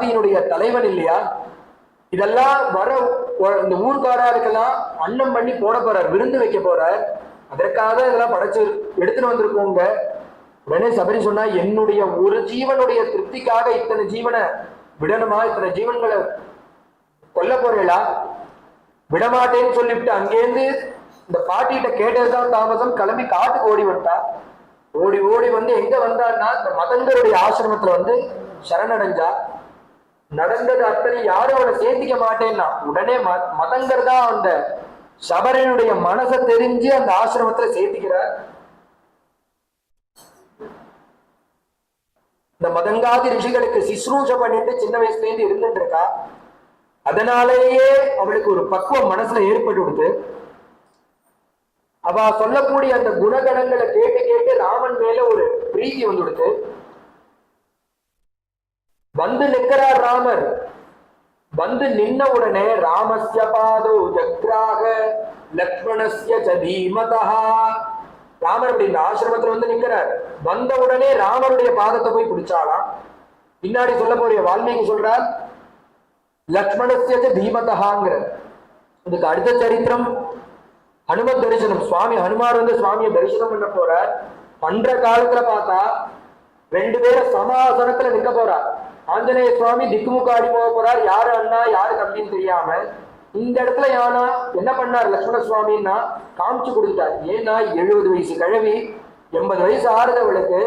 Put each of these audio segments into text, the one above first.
ஜாதியினுடைய தலைவன் இல்லையா? இதெல்லாம் வர இந்த ஊர்க்காரருக்கெல்லாம் அன்னம் பண்ணி போட போறார், விருந்து வைக்க போறார். அதற்காக இதெல்லாம் படைச்சு எடுத்துட்டு வந்திருக்கோங்க. உடனே சபரி சொன்னா, என்னுடைய ஒரு ஜீவனுடைய திருப்திக்காக இத்தனை ஜீவனை விடணுமா? இத்தனை ஜீவன்களை கொல்ல போறீங்களா? விடமாட்டேன்னு சொல்லிவிட்டு அங்கேருந்து இந்த பாட்டிகிட்ட கேட்டதுதான் தாமதம், கிளம்பி காட்டுக்கு ஓடி வந்தா. ஓடி ஓடி வந்து எங்க வந்தான்னா இந்த மதங்கருடைய ஆசிரமத்துல வந்து சரணடைஞ்சா. நடந்தது அத்தனை யாரும் அவனை சேர்த்திக்க மாட்டேன்னா உடனே மதங்கர் தான் அந்த சபரனுடைய மனசை தெரிஞ்சு அந்த ஆசிரமத்துல சேர்த்திக்கிறார். இந்த மதங்காதி ரிஷிகளுக்கு சிஸ்ரூஷ பண்ணிட்டு சின்ன வயசுல இருந்து இருந்துட்டு இருக்கா. அதனாலேயே அவளுக்கு ஒரு பக்குவம் மனசுல ஏற்பட்டு கொடுத்து அவ சொல்லக்கூடிய அந்த குணகணங்களை கேட்டு கேட்டு ராமன் மேல ஒரு பிரீதி வந்து கொடுத்து வந்து நிற்கிறார் ராமர். வந்து நின்ன உடனே ராமஸ்ய பாதோ ஜக்ராக லக்ஷ்மணஸ்ய ச தீமதா. ராமர் அப்படி இந்த ஆசிரமத்துல வந்து நிற்கிறார். வந்த உடனே ராமருடைய பாதத்தை போய் பிடிச்சாலாம். பின்னாடி சொல்ல போறிய வால்மீகி சொல்றார் லக்ஷ்மணஸ்ய ச தீமதஹாங்கிற. இதுக்கு அடுத்த சரித்திரம் ஹனுமத் தரிசனம். சுவாமி ஹனுமார் வந்து சுவாமியை தரிசனம் பண்ண போறார். பண்ற காலத்துல பார்த்தா ரெண்டு பேரும் சமாசனத்துல நிக்க போறார். ஆஞ்சநேய சுவாமி திக்குமுக்காடி போக போறார். யாரு அண்ணா யாரு தம்பின்னு தெரியாம. இந்த இடத்துல யானா என்ன பண்ணார் லக்ஷ்மண சுவாமின்னா காமிச்சு கொடுத்தார். ஏன்னா 70 வயசு கிழவி 80 வயசு ஆறுதவளுக்கு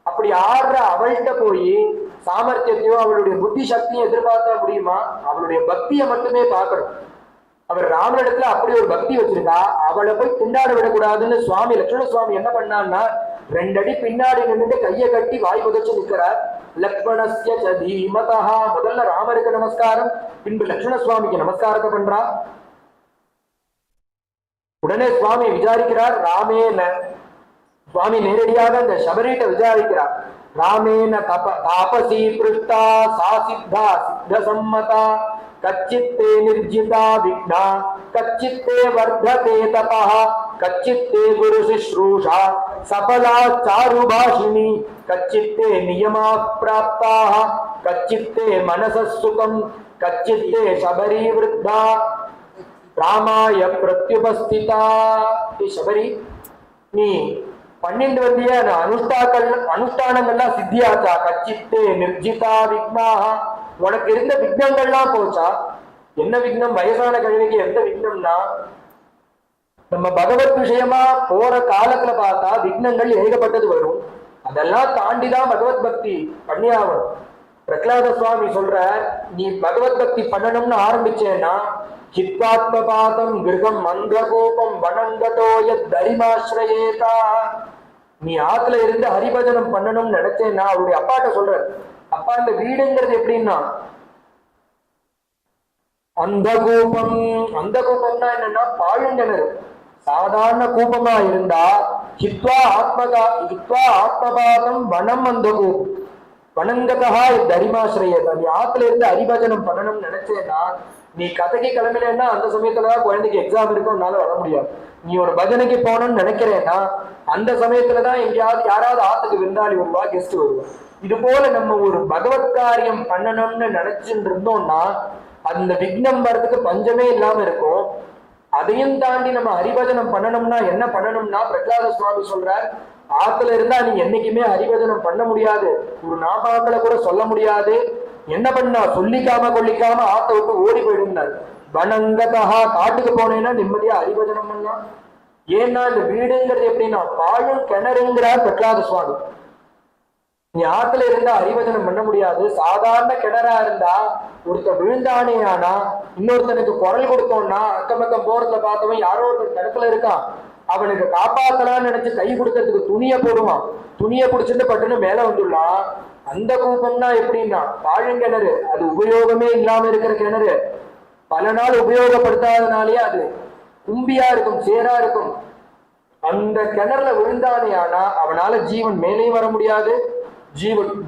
அப்படி ஆடுற அவள்கிட்ட போய் சாமர்த்தியத்தையோ அவளுடைய புத்தி சக்தியும் எதிர்பார்க்க முடியுமா? அவளுடைய பக்தியை மட்டுமே பார்க்கணும். அவர் ராமனிடத்துல அப்படி ஒரு பக்தி வச்சிருக்கா. அவளை போய் திண்டாட விடக்கூடாதுன்னு சுவாமி லட்சுமண சுவாமி என்ன பண்ணான்னா 2 அடி பின்னாடி நின்றுட்டு கையை கட்டி வாய் புதைச்சு நிற்கிறார். லக்ஷ்மணஸ்ய ச தீமதா. முதல்ல ராமருக்கு நமஸ்காரம், பின்பு லட்சுமண சுவாமிக்கு நமஸ்காரத்தை பண்றா. உடனே சுவாமி விசாரிக்கிறார் ராமேன. சுவாமி நேரடியாக அந்த சபரிட்ட விசாரிக்கிறார். ராமேன தாபசி பிருஷ்டா சா சித்தா சித்த சம்மதா கச்சித்தே நிர்ஜிதா விக்னா கச்சித்தே வர்ததே தபஹ கச்சித்தே குரு சுஷ்ரூஷா சபலா சாருபாஷினி கச்சித்தே நியமா பிராப்தாஹ கச்சித்தே மனசஸ் சுகம் கச்சித்தே சபரி விருத்தா ராமாய பிரத்யுபஸ்திதா. சபரி நீ 12 வந்திய அனுஷ்டானங்கள்லாம் சித்தியாச்சா? கச்சித்தே நிர்ஜிதா விக்னாஹ. உனக்கு இருந்த விக்னங்கள்லாம் போச்சா? என்ன விக்னம்? வயசான கல்விக்கு எந்த விக்னம்னா நம்ம பகவத் விஷயமா போற காலத்துல பார்த்தா விக்னங்கள் ஏகப்பட்டது வரும். அதெல்லாம் தாண்டிதான் பகவத் பக்தி பண்ணியாகணும். பிரகலாத சுவாமி சொல்ற, நீ பகவத் பக்தி பண்ணணும்னு ஆரம்பிச்சேன்னா ஹித்வாத்மபாதம் கிருகம் மந்திரகோபம் வனங்கதோய தரிமாஸ்ரயேதா. நீ ஆத்துல இருந்து ஹரிபஜனம் பண்ணணும்னு நினைச்சேன்னா அவருடைய அப்பாட்ட சொல்ற, அப்பா இந்த வீடுங்கிறது எப்படின்னா அந்த கூப்பம். அந்த கூப்பம்னா என்னன்னா பாழுங்கிணறு. சாதாரண கூப்பமா இருந்தா ஹித்வா ஆத்மபாதம் வனம் அந்த கூப்பம் வனங்கதா தரிமாசிரியதா. நீ ஆத்துல இருந்து ஹரிபஜனம் பண்ணணும்னு நினைச்சேன்னா நீ கதைக்கு கிளம்பினேன்னா அந்த சமயத்துலதான் குழந்தைக்கு எக்ஸாம் இருக்கும், உன்னால வர முடியாது. நீ ஒரு பஜனைக்கு போகணும்னு நினைக்கிறேன்னா அந்த சமயத்துலதான் எங்கேயாவது யாராவது ஆத்துக்கு விருந்தாளி வருவா, கெஸ்ட் வருவா. இது போல நம்ம ஒரு பகவத் காரியம் பண்ணணும்னு நினைச்சுட்டு இருந்தோம்னா அந்த விக்னம் வர்றதுக்கு பஞ்சமே இல்லாம இருக்கும். அதையும் தாண்டி நம்ம ஹரிபஜனம் பண்ணணும்னா என்ன பண்ணணும்னா பிரகலாத சுவாமி சொல்றார், ஆத்துல இருந்தா நீ என்னைக்குமே ஹரிபஜனம் பண்ண முடியாது, ஒரு நாமாக்களை கூட சொல்ல முடியாது. என்ன பண்ணா சொல்லிக்காம கொல்லிக்காம ஆத்த விட்டு ஓடி போயிடுனார். வனங்கதா. காட்டுக்கு போனேன்னா நிம்மதியா ஹரிபஜனம் பண்ணலாம். ஏன்னா இந்த வீடுங்கிறது எப்படின்னா பாழும் கிணறுங்கிறார் பிரகலாத சுவாமி. நீ ஆத்துல இருந்தா ஹரிபஜனம் பண்ண முடியாது. சாதாரண கிணறா இருந்தா ஒருத்தர் விழுந்தானே ஆனா இன்னொருத்தனுக்கு குரல் கொடுத்தோம்னா அக்கம் பக்கம் போறதுல பார்த்தவன் யாரோ ஒருத்தர் கிணத்துல இருக்கான், அவனுக்கு காப்பாத்தலாம்னு நினைச்சு கை கொடுக்கறதுக்கு துணியை போடுவான். துணியை பிடிச்சிட்டு பட்டுன்னு மேல வந்துடலாம். அந்த கூப்பம்னா எப்படின்னா பாழுங்கிணறு. அது உபயோகமே இல்லாம இருக்கிற கிணறு. பல நாள் உபயோகப்படுத்தாதனாலேயே அது கும்பியா இருக்கும், சேரா இருக்கும். அந்த கிணறுல விழுந்தானே ஆனா அவனால ஜீவன் மேலேயும் வர முடியாது,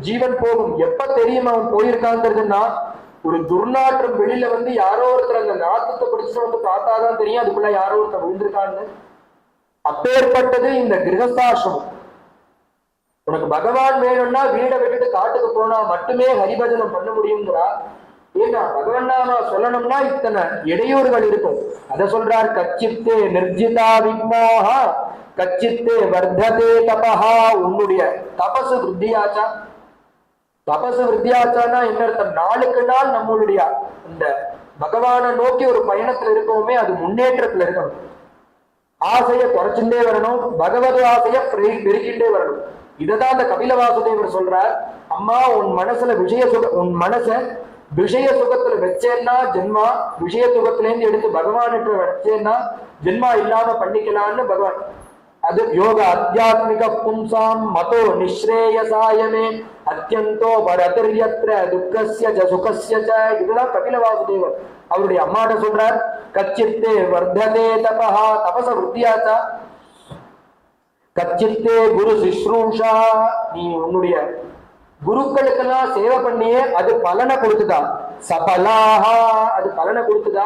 ஜீவன் போகும். எப்ப தெரியும் அவன் போயிருக்காங்கிறதுன்னா ஒரு துர்நாற்றம் வெளியில வந்து யாரோ ஒருத்தர் அந்த நாத்தத்தை பிடிச்சிட்டு வந்து பார்த்தாதான் தெரியும் அதுக்குள்ள யாரோ ஒருத்தர் விழுந்திருக்கான்னு. அப்பேற்பட்டது இந்த கிரகஸ்தாசிரமம். உனக்கு பகவான் வேணும்னா வீடை விட்டுட்டு காட்டுக்கு போனா மட்டுமே ஹரிபஜனம் பண்ண முடியுங்கிறா. ஏன்னா பகவான் நாம சொல்லணும்னா இத்தனை இடையூறுகள் இருக்கும். அத சொல்றார், கச்சித்தே நிர்ஜிதா விக்மோஹா கச்சித்தே வர்த்ததே தபஹா. உன்னுடைய தபசு விருத்தியாச்சா. தபசு விருத்தியாச்சானா என்ன அர்த்தம்? நாளுக்கு நாள் நம்மளுடைய இந்த பகவானை நோக்கி ஒரு பயணத்துல இருக்கவுமே அது முன்னேற்றத்துல இருக்கணும். ஆசையை குறைச்சுட்டே வரணும், பகவத் ஆசைய பெருக்கிண்டே வரணும். இததான் அந்த கபில வாசுதேவர் சொல்றார், அம்மா உன் மனசுல உன் மனச விஷய சுகத்துல வச்சேன்னா ஜென்மா, விஷய சுகத்துல இருந்து எடுத்து பகவானுக்கு வச்சேன்னா ஜென்மா இல்லாம பண்ணிக்கலான்னு பகவான். அது யோக அத்தியாத்மிக பும்சாம் மதோ நிஸ்ரேயசாயமே அத்தியந்தோ பரதர்யத்ர துக்கஸ்ய ஜ சுகஸ்ய ஜ. இதுதான் கபில வாசுதேவர் அவருடைய அம்மாட்ட சொல்றார். கச்சித்தே வர்த்ததே தபஹா, தபச விருத்தியாச்சா. கச்சித்தே குரு சிஸ்ரூஷா, நீ உன்னுடைய குருக்களுக்கெல்லாம் சேவை பண்ணியே அது பலனை கொடுத்துதா. சபலாஹா, அது பலனை கொடுத்துதா.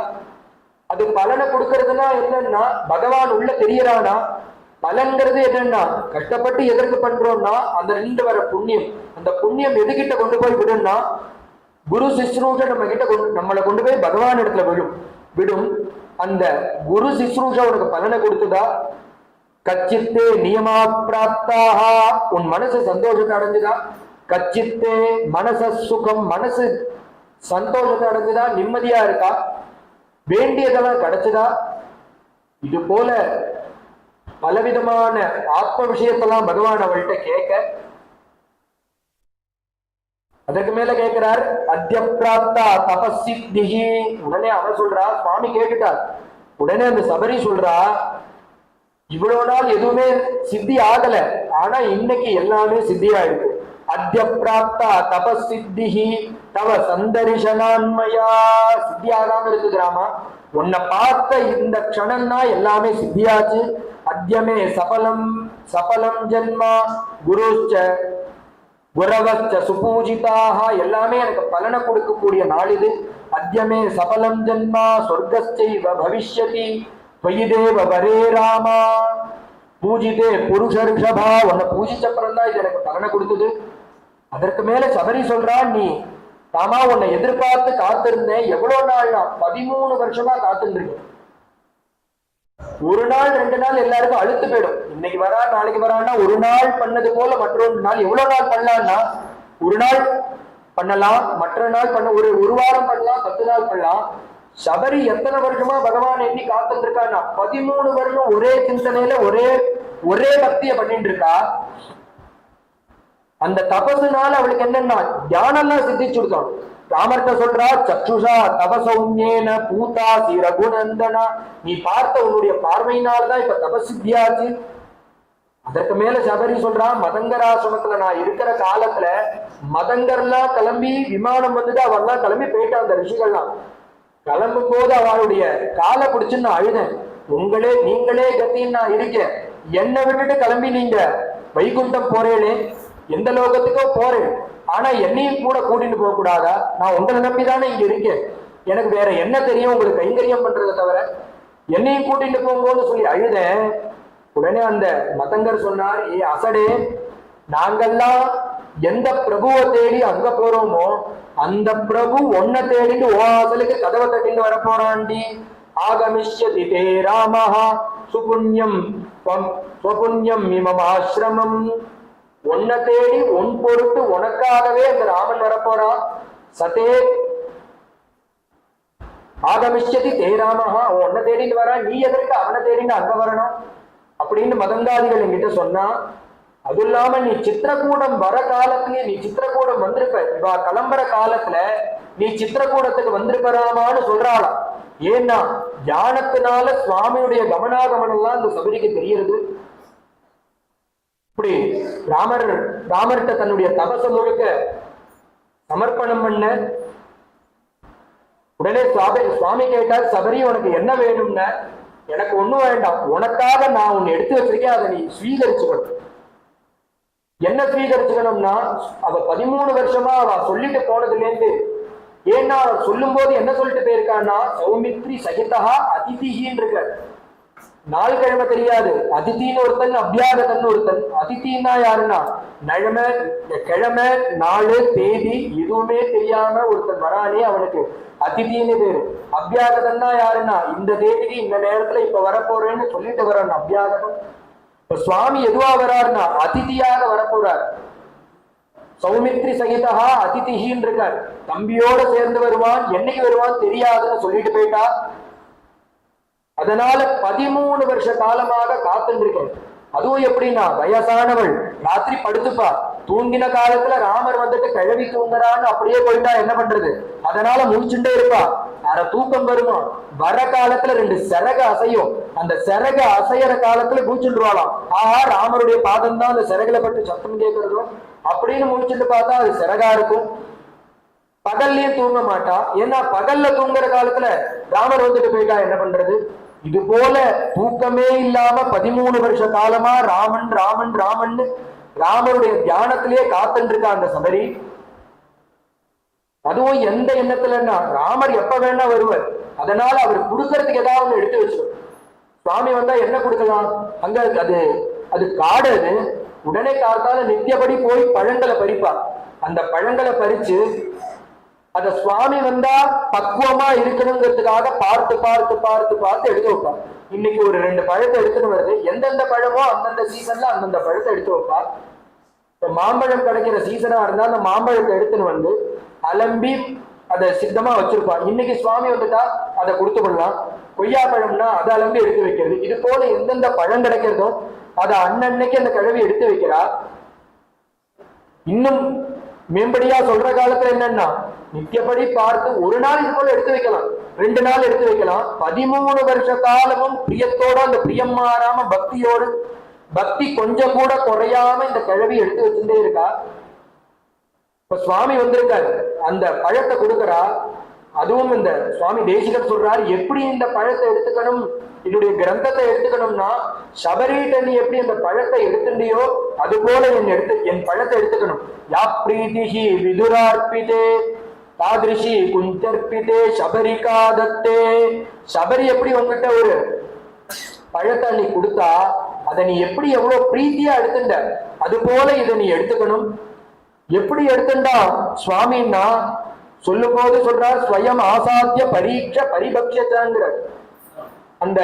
அது பலனை கொடுக்கறதுனா என்னன்னா பகவான் உள்ள தெரியறானா. பலன்கிறது என்னன்னா கஷ்டப்பட்டு எதற்கு பண்றோம்னா அந்த ரெண்டு வர புண்ணியம். அந்த புண்ணியம் எதுகிட்ட கொண்டு போய் விடும்னா குரு சிஸ்ரூஷ நம்ம கிட்ட நம்மளை கொண்டு போய் பகவான் இடத்துல விடும். அந்த குரு சிஸ்ரூஷ உனக்கு பலனை கொடுத்துதா. கச்சித்தே நியமா பிராப்தாஹா, உன் மனசு சந்தோஷத்தை அடைஞ்சுதா. கச்சித்தே மனச சுகம், மனசு சந்தோஷத்தை அடைஞ்சுதா, நிம்மதியா இருக்கா, வேண்டியதெல்லாம் கிடைச்சதா. இது போல பலவிதமான ஆத்ம விஷயத்தெல்லாம் பகவான் அவள்கிட்ட கேட்க, அதற்கு மேல கேட்கிறார். அத்திய பிராப்தா தபசித்திஹி. உடனே அவன் சொல்றா, சுவாமி கேட்டுட்டார். உடனே அந்த சபரி சொல்றா, இவ்வளவு நாள் எதுவுமே சித்தி ஆகல, ஆனா இன்னைக்கு எல்லாமே சித்தியா இருக்கு. அத்திய பிராப்தா தபசித்திஹி தவ சந்தரிசனான்மயா. சித்தி ஆகாம இருக்குறாமா, உன்னை பார்த்த இந்த க்ஷணம்னா எல்லாமே சித்தியாச்சு. அத்தியமே சபலம் சபலம் ஜன்மா குருச்ச குரவச்ச சுபூஜிதாக, எல்லாமே எனக்கு பலனை கொடுக்கக்கூடிய நாள் இது. அத்தியமே சபலம் ஜன்மா சொர்க்கஸ்சைவ பவிஷ்யதி त्वयिदेव वरे रामा பூஜிதே புருஷ ரிஷபா. உன்னை பூஜிச்சப்புறம் தான் இது எனக்கு பலனை கொடுத்தது. அதற்கு மேல சபரி சொல்றான், நீ தாமா உன்னை எதிர்பார்த்து காத்திருந்தேன். எவ்வளவு நாள்னா 13 வருஷமா காத்துருக்கேன். ஒரு நாள் 2 நாள் எல்லாருக்கும் அழுத்து போயிடும். இன்னைக்கு வரா நாளைக்கு வரான்னா ஒரு நாள் பண்ணது போல மற்றொரு நாள் எவ்வளவு நாள் பண்ணலாம்னா ஒரு நாள் பண்ணலாம், மற்ற நாள் பண்ண ஒரு வாரம் பண்ணலாம், 10 நாள் பண்ணலாம். சபரி எத்தனை வருஷமா பகவான் எண்ணி காத்துட்டு இருக்கான்னா 13 வருஷம் ஒரே சிந்தனையில ஒரே பக்திய பண்ணிட்டு இருக்கா. அந்த தபசுனால அவளுக்கு என்னன்னா தியானம்லாம் சித்திச்சுடுத்தோம். ராமர்கிட்ட சொல்றா, சக்ஷுஷா தபசௌன்யேன பூதாசி ரகுநந்தனா. நீ பார்த்த உன்னுடைய பார்வையினால்தான் இப்ப தபசித்தியாச்சு. அதற்கு மேல சபரி சொல்றா, மதங்கராசிரமத்துல நான் இருக்கிற காலத்துல மதங்கர்லாம் கிளம்பி விமானம் வந்துட்டு அவெல்லாம் கிளம்பி போயிட்டான். அந்த ரிஷிகள்லாம் கிளம்பும் போது அவளுடைய காலை பிடிச்சுன்னு நான் அழுதேன். நீங்களே கத்தின்னு நான் இருக்கேன். என்னை விட்டுட்டு கிளம்பி நீங்க வைகுண்டம் போறேனே, எந்த லோகத்துக்கோ போறேன், ஆனா என்னையும் கூட கூட்டிட்டு போக கூடாதா? நான் உங்களை நம்பிதானே இங்க இருக்கேன். எனக்கு வேற என்ன தெரியும் உங்களுக்கு கைங்கரியம் பண்றதை தவிர, என்னையும் கூட்டிட்டு போகும்போது சொல்லி அழுதேன். உடனே அந்த மதங்கர் சொன்னார், ஏ அசடே, நாங்கெல்லாம் எந்த பிரபுவை தேடி அங்க போறோமோ அந்த பிரபு ஒன்ன தேடிட்டு வாசலுக்கு கதவை தட்டிட்டு வர போறாண்டி. ஆகமிஷ்யதி தே ராமஹா சுபுண்யம் ஸ்வபுண்யம் இமம் ஆசிரமம். உன்ன தேடி உன் பொருட்டு உனக்காகவே அந்த ராமன் வரப்போறான். சதே ஆகமிஷ்யதி தே ராமஹா, உன்னை தேடிட்டு வரா, நீ எதற்கு அவனை தேடிட்டு அங்க வரணும் அப்படின்னு மதங்காதிகள் என்கிட்ட சொன்னா. அது இல்லாம நீ சித்திரக்கூடம் வர காலத்திலேயே நீ சித்திரக்கூடம் வந்திருப்ப, இவா கிளம்புற காலத்துல நீ சித்திரக்கூடத்துக்கு வந்திருப்பராமான்னு சொல்றாளாம். ஏன்னா தியானத்தினால சுவாமியுடைய கமனாகமனம் எல்லாம் இந்த சபரிக்கு தெரியுது. இப்படி ராமர்கிட்ட தன்னுடைய தபச முழுக்க சமர்ப்பணம் பண்ண உடனே சுவாமி கேட்டார், சபரி உனக்கு என்ன வேணும்னா? எனக்கு ஒண்ணும் வேண்டாம், உனக்காக நான் உன்னை எடுத்து வச்சிருக்கேன், அதை நீ ஸ்வீகரிச்சுக்கணும். என்ன ஸ்வீகரிச்சுக்கணும்னா, அவ 13 வருஷமா அவ சொல்லிட்டு போனதுல இருந்து, ஏன்னா சொல்லும் போது என்ன சொல்லிட்டு போயிருக்கான்னா, சௌமித்ரி சகிதா அதிதிகின்னு இருக்க. நாள் கிழமை தெரியாது. அதித்தின்னு ஒருத்தன், அபியாகதன் ஒருத்தன். அதித்தின்னா யாருன்னா நழமை, கிழமை, நாலு, தேதி எதுவுமே தெரியாம ஒருத்தன் வரானே அவனுக்கு அதித்தின்னு பேரு. அபியாகதன்னா யாருன்னா இந்த தேதிக்கு இந்த நேரத்துல இப்ப வரப்போறேன்னு சொல்லிட்டு வரான் அபியாகதன். இப்ப சுவாமி எதுவா வராருன்னா அதிதியாக வரப்போறார். சௌமித்ரி சகிதா அதிதிஹின்னு இருக்கார். தம்பியோட சேர்ந்து வருவான், என்னைக்கு வருவான் தெரியாதுன்னு சொல்லிட்டு போயிட்டா. அதனால 13 வருஷ காலமாக காத்துட்டு இருக்கேன். அதுவும் எப்படின்னா வயசானவள் ராத்திரி படுத்துப்பா, தூங்கின காலத்துல ராமர் வந்துட்டு கிழவி தூங்குறான்னு அப்படியே போயிட்டா என்ன பண்றது? அதனால முடிச்சுட்டே இருப்பா. அரை தூக்கம் வருமா, வர காலத்துல 2 சிறக அசையும். அந்த சிறக அசையற காலத்துல பூச்சுருவாளாம். ஆஹா, ராமருடைய பாதம் தான் அந்த சிறகுல பட்டு சத்தம் கேட்கறதும் அப்படின்னு முடிச்சுட்டு பார்த்தா அது சிறகா இருக்கும். பகல்லயும் தூங்க மாட்டா. ஏன்னா பகல்ல தூங்குற காலத்துல ராமர் வந்துட்டு போயிட்டா என்ன பண்றது? இது போல தூக்கமே இல்லாம 13 வருஷ காலமா ராமன் ராமன் ராமன் ராமருடைய தியானத்திலேயே காத்துட்டு இருக்கா அந்த சபரி. அதுவும் எந்த எண்ணத்துலன்னா ராமர் எப்ப வேணா வருவார். அதனால அவர் கொடுக்கறதுக்கு ஏதாவது எடுத்து வச்சிடும். சுவாமி வந்தா என்ன கொடுக்கலாம்? அங்க அது காடு. அது உடனே காத்தால நித்தியபடி போய் பழங்களை பறிப்பா. அந்த பழங்களை பறிச்சு அத சுவாமி வந்தா பக்குவமா இருக்கணுங்கிறதுக்காக பார்த்து பார்த்து பார்த்து பார்த்து எடுத்து வைப்பான். இன்னைக்கு ஒரு 2 பழத்தை எடுத்துட்டு வருது. எந்தெந்த பழமோ அந்தந்த சீசன்ல அந்தந்த பழத்தை எடுத்து வைப்பா. இப்ப மாம்பழம் கிடைக்கிற சீசனா இருந்தா அந்த மாம்பழத்தை எடுத்துன்னு வந்து அலம்பி அதை சித்தமா வச்சிருப்பா. இன்னைக்கு சுவாமி வந்துட்டா அதை கொடுத்து கொள்ளலாம். கொய்யா பழம்னா அதை அலம்பி எடுத்து வைக்கிறது. இது போல எந்தெந்த பழம் கிடைக்கிறதோ அதை அன்னன்னைக்கு அந்த கிழவி எடுத்து வைக்கிறா. இன்னும் மேம்படியா சொல்ற காலத்துல என்னன்னா நித்தியப்படி பார்த்து ஒரு நாள் இது போல எடுத்து வைக்கலாம், 2 நாள் எடுத்து வைக்கலாம். 13 வருஷ காலமும் பிரியத்தோட அந்த பிரியம் மாறாம பக்தியோடு, பக்தி கொஞ்சம் கூட குறையாம இந்த கிழவி எடுத்து வச்சுட்டே இருக்கா. இப்ப சுவாமி வந்திருக்காரு, அந்த பழத்தை கொடுக்கறா. அதுவும் இந்த சுவாமி தேசிகர் சொல்றாரு, எப்படி இந்த பழத்தை எடுத்துக்கணும், என்னுடைய கிரந்தத்தை எடுத்துக்கணும்னா சபரிட்ட நீ எப்படி அந்த பழத்தை எடுத்துட்டியோ அது போல என் பழத்தை எடுத்துக்கணும். யா பிரீதிஹி விதுரார்பிதே தாதிருஷி குஞ்சர்பிதே சபரிகா தத்தே. சபரி எப்படி உங்ககிட்ட ஒரு பழத்தை நீ கொடுத்தா அதை நீ எப்படி எவ்வளவு பிரீத்தியா எடுத்துட்ட அது போல இதை நீ எடுத்துக்கணும். எப்படி எடுத்துட்டா சுவாமின்னா சொல்லும் போது சொல்றார், ஸ்வயம் ஆசாத்திய பரீட்ச பரிபக்ஷங்கிற. அந்த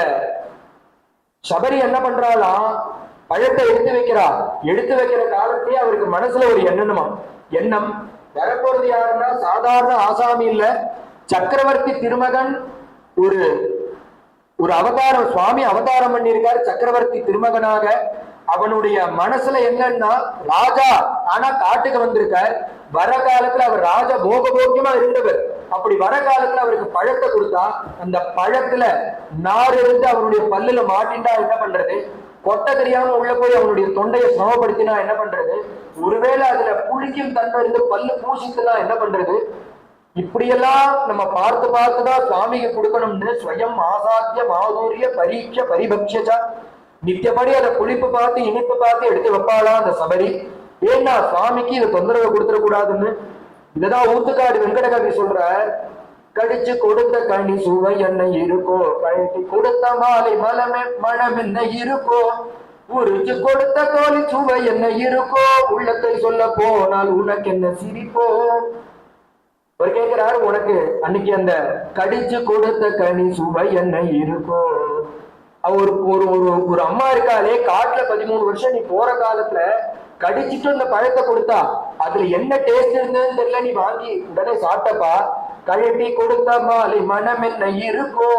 சபரி என்ன பண்றாளா, பழத்தை எடுத்து வைக்கிறா. எடுத்து வைக்கிற காலத்தையே அவருக்கு மனசுல ஒரு எண்ணம் வரப்போறது யாருன்னா சாதாரண ஆசாமி இல்ல, சக்கரவர்த்தி திருமகன். ஒரு அவதாரம் சுவாமி அவதாரம் பண்ணியிருக்காரு சக்கரவர்த்தி திருமகனாக. அவனுடைய மனசுல என்னன்னா ராஜா, ஆனா காட்டுக்கு வந்திருக்கார். வர காலத்துல அவர் ராஜ போகபோக்கியமா இருந்தவர். அப்படி வர காலத்துல அவருக்கு பழத்தை கொடுத்தா அந்த பழத்துல நார் இருந்து அவனுடைய பல்லுல மாட்டின்டா என்ன பண்றது? கொட்டை தெரியாம உள்ள போய் அவனுடைய தொண்டையை சமப்படுத்தினா என்ன பண்றது? ஒருவேளை அதுல புளிக்கும் தன்மை இருந்து பல்லு பூசித்துனா என்ன பண்றது? இப்படியெல்லாம் நம்ம பார்த்து பார்த்துதான் சுவாமிக்கு கொடுக்கணும்னு ஸ்வயம் ஆசாத்திய மாதூரிய பரீட்ச பரிபக்ஷா நித்தியப்படி அதை புளிப்பு பார்த்து இனிப்பு பார்த்து எடுத்து வைப்பாளா அந்த சபரி. ஏன்னா சுவாமிக்கு இதை தொந்தரவு கொடுத்துடக்கூடாதுன்னு. இததான் ஊத்துக்காடு வெங்கடகவி சொல்ற, கடிச்சு கொடுத்த கனி சுவை என்ன இருக்கோ, கழட்டி கொடுத்த மாலை மனம் என்ன இருக்கோ, உரிச்சு கொடுத்த தோழி சுவை என்ன இருக்கோ, உள்ளத்தை சொல்ல போனால் உனக்கு என்ன சிரிப்போ. அவர் கேட்கிறாரு, உனக்கு அன்னைக்கு அந்த கடிச்சு கொடுத்த கனி சுவை என்ன இருக்கோ. ஒரு அம்மா இருக்காளே காட்டுல 13 வருஷம் நீ போற காலத்துல கடிச்சிட்டு அந்த பழத்தை கொடுத்தா அதுல என்ன டேஸ்ட் இருந்ததுன்னு தெரியல, நீ வாங்கி உடனே சாப்பிட்டப்பா. கழட்டி கொடுத்த மாலை மனம் என்ன இருக்கோ.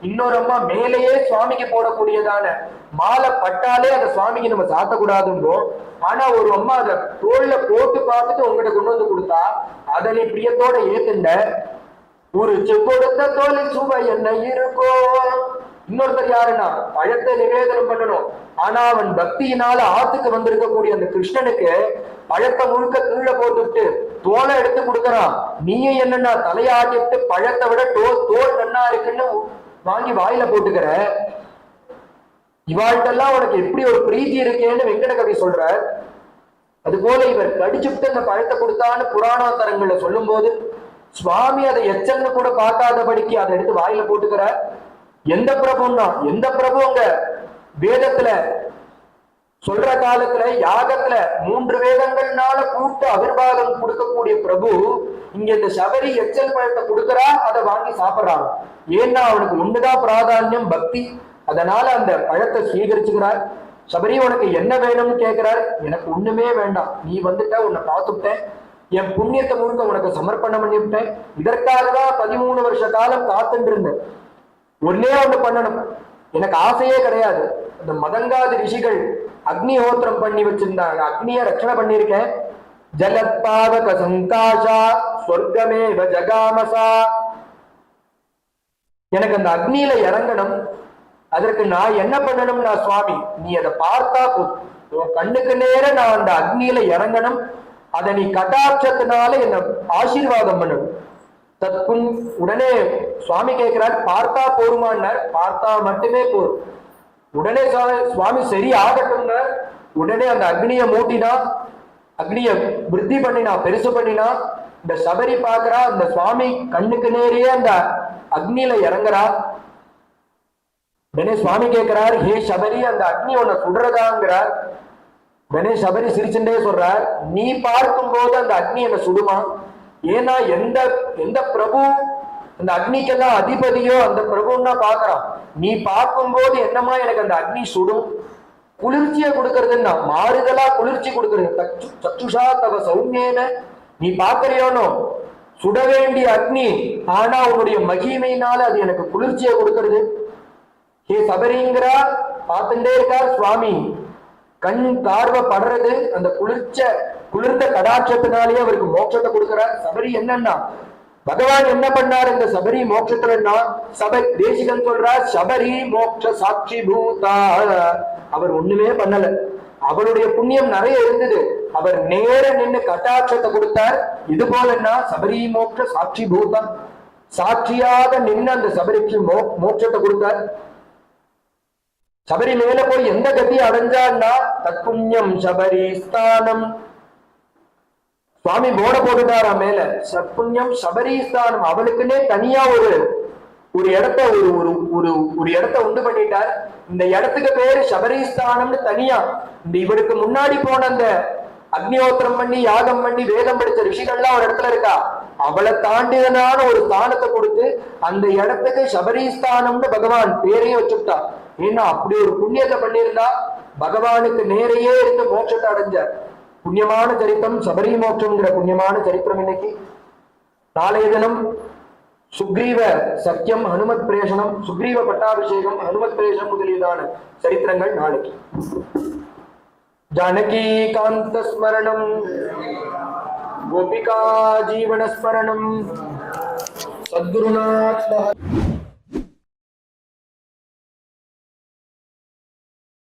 இன்னொரு அம்மா மேலேயே சுவாமிக்கு போடக்கூடியதான மாலை பட்டாலே அதை சுவாமிக்கு நம்ம சாத்தக்கூடாதுங்கோ. ஆனா ஒரு அம்மா அதை தோல்ல போட்டு பார்த்துட்டு உங்ககிட்ட கொண்டு வந்து கொடுத்தா அதை நீ பிரியத்தோட ஏத்துண்ட. உரிச்சு கொடுத்த தோலில் சுவை என்ன இருக்கோ. இன்னொருத்தர் யாருன்னா பழத்தை நிவேதனம் பண்ணணும். ஆனா அவன் பக்தியினால ஆத்துக்கு வந்திருக்கக்கூடிய அந்த கிருஷ்ணனுக்கு பழத்தை முழுக்க கீழே போட்டுட்டு தோலை எடுத்து கொடுக்கறான். நீயே என்னன்னா தலையாட்டிட்டு பழத்தை விட தோல் நன்னா இருக்குன்னு வாங்கி வாயில போட்டுக்கிற. இவாழ்கிட்டெல்லாம் உனக்கு எப்படி ஒரு பிரீத்தி இருக்கேன்னு வெங்கடகவி சொல்ற. அது போல இவர் கடிச்சுட்டு அந்த பழத்தை கொடுத்தான்னு புராணாந்தரங்கள்ல சொல்லும் போது சுவாமி அதை எச்சல்னு கூட பார்க்காதபடிக்கு அதை எடுத்து வாயில போட்டுக்கிற. எந்த பிரபுன்னா எந்த பிரபு அங்க வேதத்துல சொல்ற காலத்துல யாகத்துல 3 வேதங்கள்னால கூட்டு அவிர்வாதம் கொடுக்கக்கூடிய பிரபு இங்க இந்த சபரி எச்சல் பழத்தை கொடுக்கறா, அதை வாங்கி சாப்பிடுறான். ஏன்னா அவனுக்கு ஒண்ணுதான் பிராதானியம், பக்தி. அதனால அந்த பழத்தை ஸ்வீகரிச்சுக்கிறார். சபரி உனக்கு என்ன வேணும்னு கேட்கிறார். எனக்கு ஒண்ணுமே வேண்டாம், நீ வந்துட்ட, உன்னை பார்த்துட்டேன், என் புண்ணியத்தை முழுக்க உனக்கு சமர்ப்பணம் பண்ணிவிட்டேன். இதற்காக தான் 13 வருஷ காலம் காத்துட்டு இருந்தேன். ஒன்னே ஒண்ணு பண்ணணும், எனக்கு ஆசையே கிடையாது. இந்த மதங்காதி ரிஷிகள் அக்னிஹோத்திரம் பண்ணி வச்சிருந்தாங்க, அக்னிய ரட்சணை பண்ணிருக்கேன். ஜலத்பாவக சங்காஷா சொர்க்கமேவ ஜகாமசா. எனக்கு அந்த அக்னியில இறங்கணும். அதற்கு நான் என்ன பண்ணணும்னா சுவாமி, நீ அதை பார்த்தா உன் கண்ணுக்கு நேர நான் அந்த அக்னியில இறங்கணும். அதை நீ கட்டாட்சத்தினால என்ன ஆசீர்வாதம் பண்ணணும். தற்குன் உடனே சுவாமி கேட்கிறார், பார்த்தா போருமான்னார். பார்த்தா மட்டுமே போரும். உடனே சுவாமி சரி ஆகட்டும்னா உடனே அந்த அக்னியை மூட்டினா, அக்னிய விருத்தி பண்ணினா, பெருசு பண்ணினா. இந்த சபரி பார்க்கிறா, அந்த சுவாமி கண்ணுக்கு நேரே அந்த அக்னியில இறங்குறா. உடனே சுவாமி கேட்கிறார், ஹே சபரி, அந்த அக்னி உன்னை சுடுறதாங்கிறார். உடனே சபரி சிரிச்சுட்டே சொல்றார், நீ பார்க்கும் போது அந்த அக்னி என்ன சுடுமா? ஏன்னா எந்த எந்த பிரபு அந்த அக்னிக்கெல்லாம் அதிபதியோ அந்த பிரபுன்னா பாக்குறான். நீ பார்க்கும் போது என்னமா எனக்கு அந்த அக்னி சுடும், குளிர்ச்சியை கொடுக்கறதுன்னா மாறுதலா குளிர்ச்சி கொடுக்கறது. சத்துஷா தவ சௌமியேன, நீ பாக்குறியோனோ சுட வேண்டிய அக்னி, ஆனா உன்னுடைய மகிமையினால அது எனக்கு குளிர்ச்சியை கொடுக்கறது. ஹே சபரிங்கிறா, பார்த்துட்டே இருக்கார் சுவாமி. கண் பார்வை படுறது அந்த குளிர்ந்த கடாட்சத்தினாலேயே அவருக்கு மோட்சத்தை கொடுக்கிறார். சபரி என்னன்னா பகவான் என்ன பண்ணார் இந்த சபரி மோட்சத்துலன்னா, தேசிகன் சொல்றார், சபரி மோட்ச சாட்சி பூதா. அவர் ஒண்ணுமே பண்ணல, அவருடைய புண்ணியம் நிறைய இருந்தது. அவர் நேர நின்று கட்டாட்சத்தை கொடுத்தார். இது போலன்னா சபரி மோட்ச சாட்சி பூதா, சாட்சியாக நின்று அந்த சபரிக்கு மோட்சத்தை கொடுத்தார். சபரி மேல போய் எந்த கத்தியை அடைஞ்சான்னா தற்குண்யம் சபரி ஸ்தானம். சுவாமி போட போட்டுட்டாரா மேல, சத்புண்யம் சபரி ஸ்தானம். அவளுக்குன்னே தனியா ஒரு இடத்த ஒரு இடத்த உண்டு பண்ணிட்டார். இந்த இடத்துக்கு பேரு சபரிஸ்தானம்னு தனியா. இந்த இவருக்கு முன்னாடி போன அந்த அக்னிஹோத்திரம் பண்ணி யாகம் பண்ணி வேதம் படிச்ச ரிஷிகள்லாம் ஒரு இடத்துல இருக்கா, அவளை தாண்டிதனான ஒரு ஸ்தானத்தை கொடுத்து அந்த இடத்துக்கு சபரிஸ்தானம்னு பகவான் பேரையும் வச்சுட்டா. ஏன்னா அப்படி ஒரு புண்ணியத்தை பண்ணியிருந்தா பகவானுக்கு நேரையே இருந்து மோட்சத்தை அடைஞ்சார். புண்ணியமான சரித்திரம் சபரி மோட்சம்ங்கிற புண்ணியமான சரித்திரம். இன்னைக்கு நாளைய தினம் சுக்ரீவ சத்தியம், ஹனுமத் பிரேஷனம், சுக்ரீவ பட்டாபிஷேகம், ஹனுமத் பிரேஷனம் முதலியதான சரித்திரங்கள் நாளைக்கு. ஜானகி காந்த ஸ்மரணம், கோபிகா ஜீவன ஸ்மரணம், சத்குருநாத்.